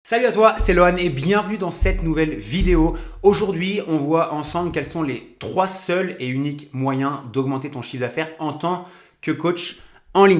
Salut à toi, c'est Lohan et bienvenue dans cette nouvelle vidéo. Aujourd'hui, on voit ensemble quels sont les 3 seuls et uniques moyens d'augmenter ton chiffre d'affaires en tant que coach en ligne.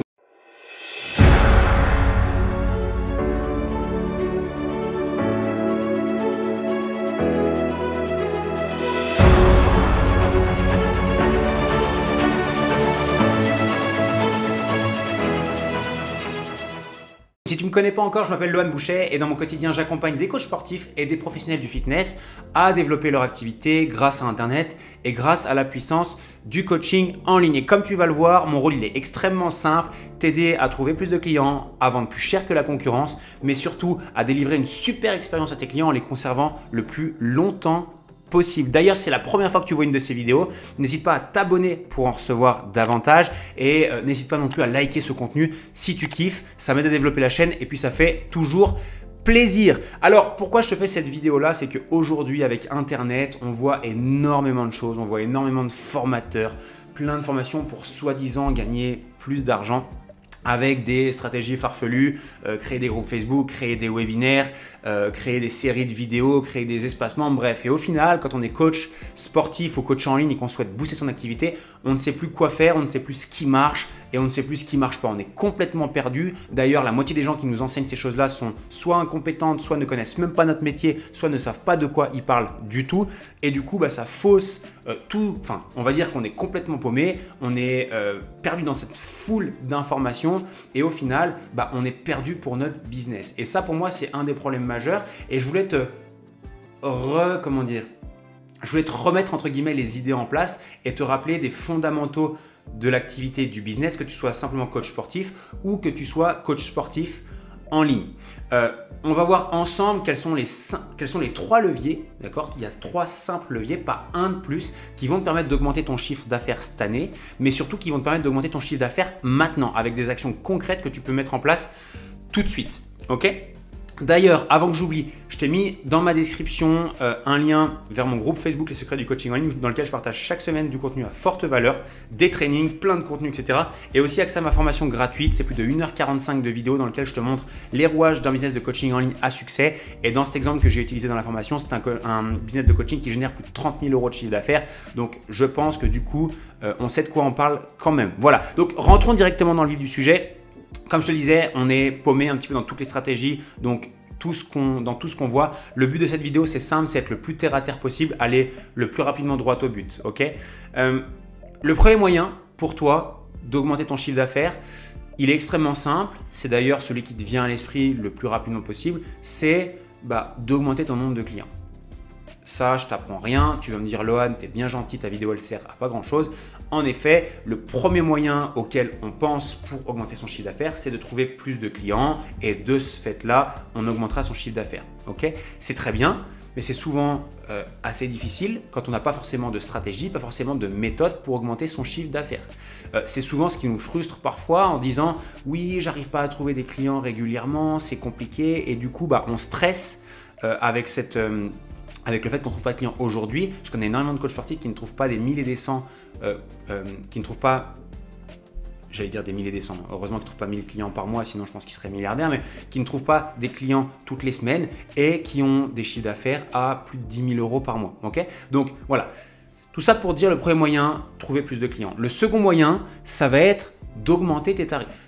Si tu ne me connais pas encore, je m'appelle Lohan Bouchet et dans mon quotidien, j'accompagne des coachs sportifs et des professionnels du fitness à développer leur activité grâce à Internet et grâce à la puissance du coaching en ligne. Et comme tu vas le voir, mon rôle il est extrêmement simple, t'aider à trouver plus de clients, à vendre plus cher que la concurrence, mais surtout à délivrer une super expérience à tes clients en les conservant le plus longtemps possible. D'ailleurs, si c'est la première fois que tu vois une de ces vidéos, n'hésite pas à t'abonner pour en recevoir davantage et n'hésite pas non plus à liker ce contenu si tu kiffes. Ça m'aide à développer la chaîne et puis ça fait toujours plaisir. Alors, pourquoi je te fais cette vidéo-là? C'est qu'aujourd'hui, avec Internet, on voit énormément de choses, on voit énormément de formateurs, plein de formations pour soi-disant gagner plus d'argent avec des stratégies farfelues, créer des groupes Facebook, créer des webinaires, créer des séries de vidéos, créer des espacements, bref. Et au final, quand on est coach sportif ou coach en ligne et qu'on souhaite booster son activité, on ne sait plus quoi faire, on ne sait plus ce qui marche et on ne sait plus ce qui ne marche pas. On est complètement perdu. D'ailleurs, la moitié des gens qui nous enseignent ces choses-là sont soit incompétentes, soit ne connaissent même pas notre métier, soit ne savent pas de quoi ils parlent du tout. Et du coup, ça fausse tout. Enfin, on va dire qu'on est complètement paumé, on est perdu dans cette foule d'informations et au final, on est perdu pour notre business. Et ça, pour moi, c'est un des problèmes majeurs. Et je voulais te remettre entre guillemets les idées en place et te rappeler des fondamentaux de l'activité du business, que tu sois simplement coach sportif ou que tu sois coach sportif en ligne. On va voir ensemble quels sont les 3 leviers, d'accord? Il y a 3 simples leviers, pas un de plus, qui vont te permettre d'augmenter ton chiffre d'affaires cette année, mais surtout qui vont te permettre d'augmenter ton chiffre d'affaires maintenant, avec des actions concrètes que tu peux mettre en place tout de suite, ok? D'ailleurs, avant que j'oublie, je t'ai mis dans ma description un lien vers mon groupe Facebook Les Secrets du Coaching en ligne dans lequel je partage chaque semaine du contenu à forte valeur, des trainings, plein de contenus, etc. Et aussi accès à ma formation gratuite, c'est plus de 1h45 de vidéos dans lequel je te montre les rouages d'un business de coaching en ligne à succès. Et dans cet exemple que j'ai utilisé dans la formation, c'est un business de coaching qui génère plus de 30 000 € de chiffre d'affaires. Donc, je pense que du coup, on sait de quoi on parle quand même. Voilà, donc rentrons directement dans le vif du sujet. Comme je te le disais, on est paumé un petit peu dans toutes les stratégies, donc dans tout ce qu'on voit. Le but de cette vidéo, c'est simple, c'est être le plus terre à terre possible, aller le plus rapidement droit au but. Ok. Le premier moyen pour toi d'augmenter ton chiffre d'affaires, il est extrêmement simple. C'est d'ailleurs celui qui te vient à l'esprit le plus rapidement possible, c'est d'augmenter ton nombre de clients. Ça, je t'apprends rien. Tu vas me dire, Lohan, tu es bien gentil, ta vidéo, elle sert à pas grand-chose. En effet, le premier moyen auquel on pense pour augmenter son chiffre d'affaires, c'est de trouver plus de clients et de ce fait-là, on augmentera son chiffre d'affaires. Ok, c'est très bien, mais c'est souvent assez difficile quand on n'a pas forcément de stratégie, pas forcément de méthode pour augmenter son chiffre d'affaires. C'est souvent ce qui nous frustre parfois en disant « oui, j'arrive pas à trouver des clients régulièrement, c'est compliqué » et du coup, on stresse avec le fait qu'on ne trouve pas de clients aujourd'hui. Je connais énormément de coachs sportifs qui ne trouvent pas des 1000 et des 100, qui ne trouvent pas, j'allais dire des 1000 et des 100, heureusement qu'ils ne trouvent pas 1000 clients par mois, sinon je pense qu'ils seraient milliardaires, mais qui ne trouvent pas des clients toutes les semaines et qui ont des chiffres d'affaires à plus de 10 000 € par mois. Okay, donc voilà, tout ça pour dire le premier moyen, trouver plus de clients. Le second moyen, ça va être d'augmenter tes tarifs.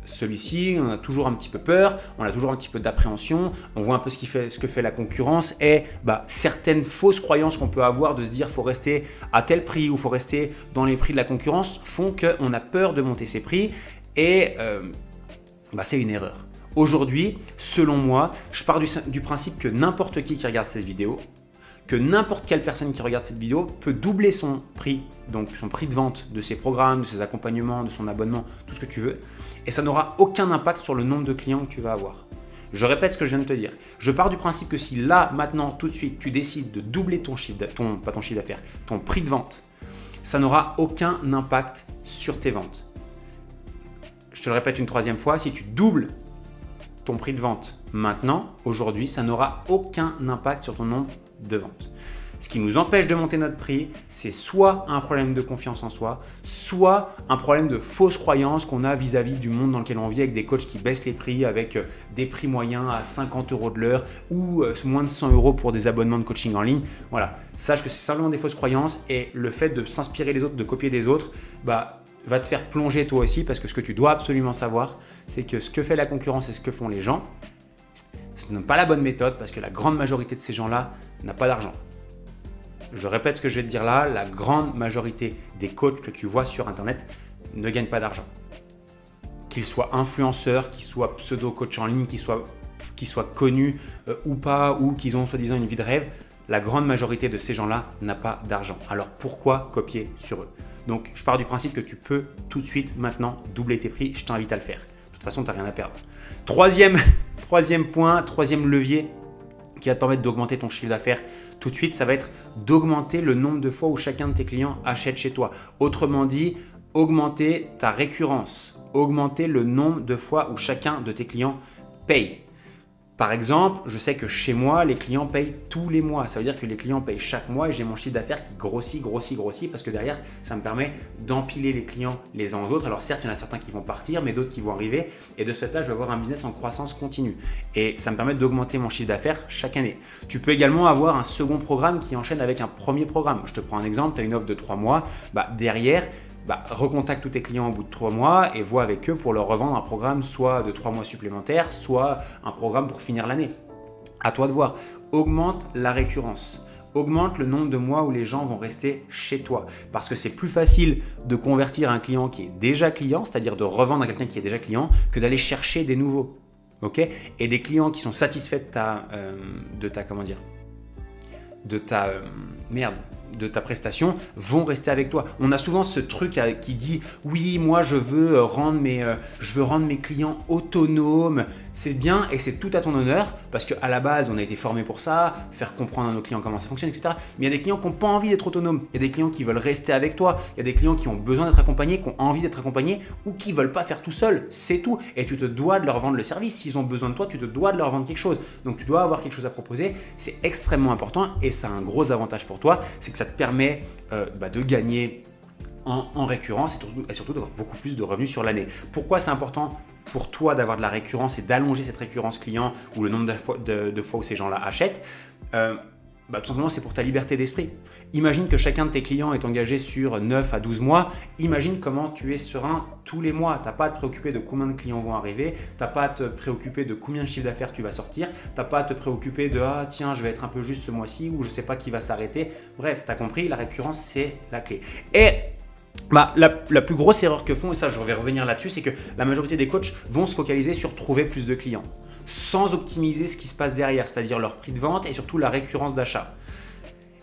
Celui-ci, on a toujours un petit peu peur, on a toujours un petit peu d'appréhension, on voit un peu ce que fait la concurrence et certaines fausses croyances qu'on peut avoir de se dire faut rester à tel prix ou faut rester dans les prix de la concurrence font qu'on a peur de monter ses prix et c'est une erreur. Aujourd'hui, selon moi, je pars du principe que n'importe qui regarde cette vidéo, que n'importe quelle personne qui regarde cette vidéo peut doubler son prix, donc son prix de vente de ses programmes, de ses accompagnements, de son abonnement, tout ce que tu veux. Et ça n'aura aucun impact sur le nombre de clients que tu vas avoir. Je répète ce que je viens de te dire. Je pars du principe que si là, maintenant, tout de suite, tu décides de doubler ton prix de vente, ça n'aura aucun impact sur tes ventes. Je te le répète une troisième fois, si tu doubles ton prix de vente maintenant, aujourd'hui, ça n'aura aucun impact sur ton nombre de ventes. ce qui nous empêche de monter notre prix, c'est soit un problème de confiance en soi, soit un problème de fausses croyances qu'on a vis-à-vis du monde dans lequel on vit avec des coachs qui baissent les prix avec des prix moyens à 50 € de l'heure ou moins de 100 € pour des abonnements de coaching en ligne. Voilà, sache que c'est simplement des fausses croyances et le fait de s'inspirer des autres, de copier des autres, va te faire plonger toi aussi parce que ce que tu dois absolument savoir, c'est que ce que fait la concurrence et ce que font les gens, ce n'est pas la bonne méthode parce que la grande majorité de ces gens-là n'a pas d'argent. Je répète ce que je vais te dire là, la grande majorité des coachs que tu vois sur Internet ne gagnent pas d'argent. Qu'ils soient influenceurs, qu'ils soient pseudo-coachs en ligne, qu'ils soient connus ou pas, ou qu'ils ont soi-disant une vie de rêve, la grande majorité de ces gens-là n'a pas d'argent. Alors pourquoi copier sur eux? Donc, je pars du principe que tu peux tout de suite, maintenant, doubler tes prix. Je t'invite à le faire. De toute façon, tu n'as rien à perdre. Troisième point, troisième levier qui va te permettre d'augmenter ton chiffre d'affaires tout de suite, ça va être d'augmenter le nombre de fois où chacun de tes clients achète chez toi. Autrement dit, augmenter ta récurrence, augmenter le nombre de fois où chacun de tes clients paye. Par exemple, je sais que chez moi, les clients payent tous les mois. Ça veut dire que les clients payent chaque mois et j'ai mon chiffre d'affaires qui grossit parce que derrière, ça me permet d'empiler les clients les uns aux autres. Alors certes, il y en a certains qui vont partir, mais d'autres qui vont arriver. Et de ce fait-là, je vais avoir un business en croissance continue. Et ça me permet d'augmenter mon chiffre d'affaires chaque année. Tu peux également avoir un second programme qui enchaîne avec un premier programme. Je te prends un exemple, tu as une offre de 3 mois. Derrière, recontacte tous tes clients au bout de 3 mois et vois avec eux pour leur revendre un programme soit de 3 mois supplémentaires, soit un programme pour finir l'année. À toi de voir. Augmente la récurrence. Augmente le nombre de mois où les gens vont rester chez toi. Parce que c'est plus facile de convertir un client qui est déjà client, c'est-à-dire de revendre à quelqu'un qui est déjà client, que d'aller chercher des nouveaux. Okay, et des clients qui sont satisfaits de ta prestation vont rester avec toi. On a souvent ce truc qui dit oui, moi je veux rendre mes clients autonomes. C'est bien et c'est tout à ton honneur parce qu'à la base on a été formé pour ça, faire comprendre à nos clients comment ça fonctionne, etc. Mais il y a des clients qui n'ont pas envie d'être autonomes. Il y a des clients qui veulent rester avec toi. Il y a des clients qui ont besoin d'être accompagnés, qui ont envie d'être accompagnés ou qui ne veulent pas faire tout seul. C'est tout. Et tu te dois de leur vendre le service. S'ils ont besoin de toi, tu te dois de leur vendre quelque chose. Donc tu dois avoir quelque chose à proposer. C'est extrêmement important et ça a un gros avantage pour toi. C'est que ça te permet de gagner en récurrence et surtout d'avoir beaucoup plus de revenus sur l'année. Pourquoi c'est important pour toi d'avoir de la récurrence et d'allonger cette récurrence client ou le nombre de fois où ces gens-là achètent? Tout simplement, c'est pour ta liberté d'esprit. Imagine que chacun de tes clients est engagé sur 9 à 12 mois. Imagine comment tu es serein tous les mois. Tu n'as pas à te préoccuper de combien de clients vont arriver. Tu n'as pas à te préoccuper de combien de chiffre d'affaires tu vas sortir. Tu n'as pas à te préoccuper de « Ah tiens, je vais être un peu juste ce mois-ci » ou « Je ne sais pas qui va s'arrêter ». Bref, tu as compris, la récurrence, c'est la clé. Et la plus grosse erreur que font, et ça je vais revenir là-dessus, c'est que la majorité des coachs vont se focaliser sur trouver plus de clients sans optimiser ce qui se passe derrière, c'est-à-dire leur prix de vente et surtout la récurrence d'achat.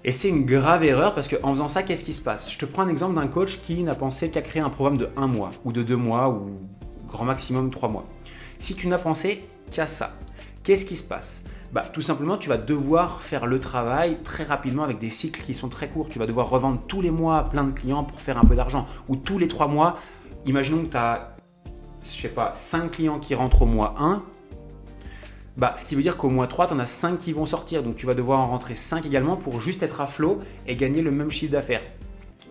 Et c'est une grave erreur parce qu'en faisant ça, qu'est-ce qui se passe? Je te prends un exemple d'un coach qui n'a pensé qu'à créer un programme de 1 mois ou de 2 mois ou grand maximum 3 mois. Si tu n'as pensé qu'à ça, qu'est-ce qui se passe? Tout simplement, tu vas devoir faire le travail très rapidement avec des cycles qui sont très courts. Tu vas devoir revendre tous les mois à plein de clients pour faire un peu d'argent. Ou tous les 3 mois, imaginons que tu as, 5 clients qui rentrent au mois 1. Ce qui veut dire qu'au mois 3, tu en as 5 qui vont sortir. Donc, tu vas devoir en rentrer 5 également pour juste être à flot et gagner le même chiffre d'affaires.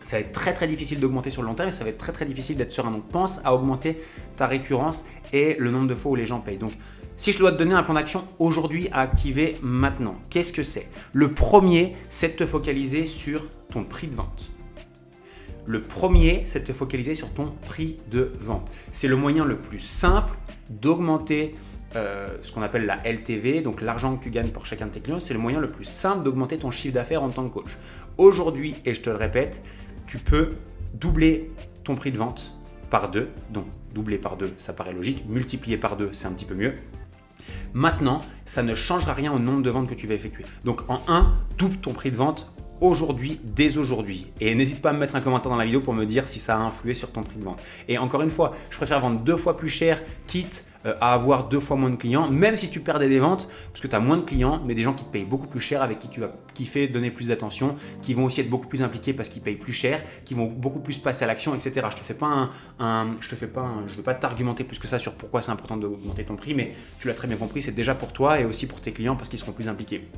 Ça va être très très difficile d'augmenter sur le long terme et ça va être très très difficile d'être serein. Donc, pense à augmenter ta récurrence et le nombre de fois où les gens payent. Donc, si je dois te donner un plan d'action aujourd'hui à activer maintenant, qu'est-ce que c'est? Le premier, c'est de te focaliser sur ton prix de vente. Le premier, c'est de te focaliser sur ton prix de vente. C'est le moyen le plus simple d'augmenter ce qu'on appelle la LTV, donc l'argent que tu gagnes pour chacun de tes clients. C'est le moyen le plus simple d'augmenter ton chiffre d'affaires en tant que coach. Aujourd'hui, et je te le répète, tu peux doubler ton prix de vente par 2. Donc, doubler par 2, ça paraît logique. Multiplier par 2, c'est un petit peu mieux. Maintenant, ça ne changera rien au nombre de ventes que tu vas effectuer. Donc, en 1, double ton prix de vente aujourd'hui, dès aujourd'hui. Et n'hésite pas à me mettre un commentaire dans la vidéo pour me dire si ça a influé sur ton prix de vente. Et encore une fois, je préfère vendre 2 fois plus cher, quitte à avoir 2 fois moins de clients, même si tu perdais des ventes, parce que tu as moins de clients, mais des gens qui te payent beaucoup plus cher, avec qui tu vas kiffer, donner plus d'attention, qui vont aussi être beaucoup plus impliqués parce qu'ils payent plus cher, qui vont beaucoup plus passer à l'action, etc. Je ne veux pas t'argumenter plus que ça sur pourquoi c'est important d'augmenter ton prix, mais tu l'as très bien compris, c'est déjà pour toi et aussi pour tes clients parce qu'ils seront plus impliqués.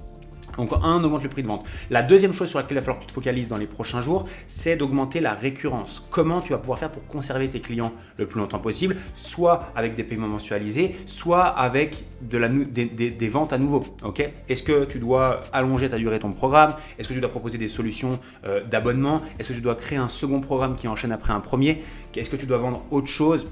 Donc, on augmente le prix de vente. La deuxième chose sur laquelle il va falloir que tu te focalises dans les prochains jours, c'est d'augmenter la récurrence. Comment tu vas pouvoir faire pour conserver tes clients le plus longtemps possible, soit avec des paiements mensualisés, soit avec des ventes à nouveau. Okay, est-ce que tu dois allonger ta durée de ton programme? Est-ce que tu dois proposer des solutions d'abonnement? Est-ce que tu dois créer un second programme qui enchaîne après un premier? Est-ce que tu dois vendre autre chose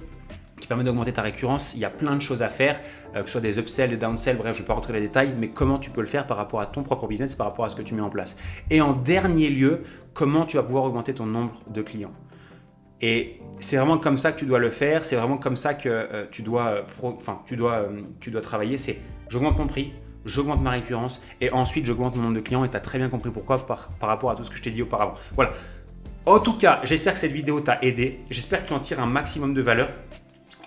qui permet d'augmenter ta récurrence? Il y a plein de choses à faire, que ce soit des upsells, des downsells, bref, je ne vais pas rentrer dans les détails, mais comment tu peux le faire par rapport à ton propre business, par rapport à ce que tu mets en place. Et en dernier lieu, comment tu vas pouvoir augmenter ton nombre de clients. Et c'est vraiment comme ça que tu dois le faire, c'est vraiment comme ça que tu dois travailler, c'est j'augmente mon prix, j'augmente ma récurrence et ensuite j'augmente mon nombre de clients et tu as très bien compris pourquoi par rapport à tout ce que je t'ai dit auparavant. Voilà. En tout cas, j'espère que cette vidéo t'a aidé, j'espère que tu en tires un maximum de valeur.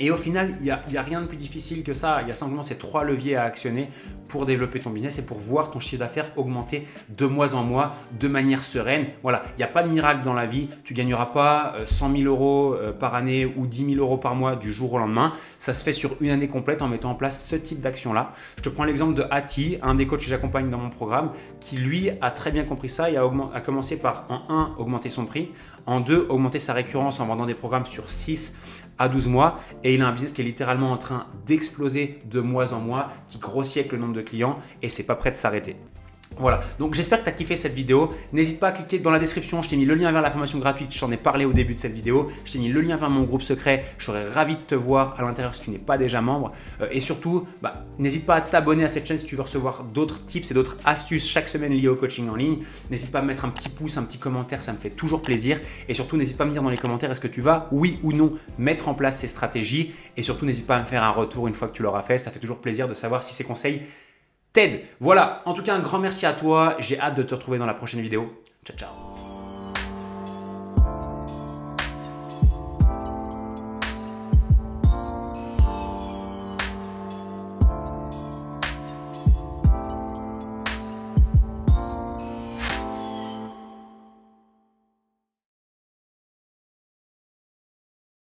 Et au final, il n'y a rien de plus difficile que ça. Il y a simplement ces 3 leviers à actionner pour développer ton business et pour voir ton chiffre d'affaires augmenter de mois en mois de manière sereine. Voilà, il n'y a pas de miracle dans la vie. Tu ne gagneras pas 100 000 euros par année ou 10 000 euros par mois du jour au lendemain. Ça se fait sur une année complète en mettant en place ce type d'action-là. Je te prends l'exemple de Ati, un des coachs que j'accompagne dans mon programme, qui lui a très bien compris ça et a commencé par en 1, augmenter son prix, en 2, augmenter sa récurrence en vendant des programmes sur 6 à 12 mois et il a un business qui est littéralement en train d'exploser de mois en mois, qui grossit avec le nombre de clients et c'est pas prêt de s'arrêter. Voilà, donc j'espère que tu as kiffé cette vidéo. N'hésite pas à cliquer dans la description, je t'ai mis le lien vers la formation gratuite, je t'en ai parlé au début de cette vidéo. Je t'ai mis le lien vers mon groupe secret, je serais ravi de te voir à l'intérieur si tu n'es pas déjà membre. Et surtout, n'hésite pas à t'abonner à cette chaîne si tu veux recevoir d'autres tips et d'autres astuces chaque semaine liées au coaching en ligne. N'hésite pas à me mettre un petit pouce, un petit commentaire, ça me fait toujours plaisir. Et surtout, n'hésite pas à me dire dans les commentaires est-ce que tu vas, oui ou non, mettre en place ces stratégies. Et surtout, n'hésite pas à me faire un retour une fois que tu l'auras fait, ça fait toujours plaisir de savoir si ces conseils t'aide. Voilà, en tout cas un grand merci à toi, j'ai hâte de te retrouver dans la prochaine vidéo. Ciao ciao.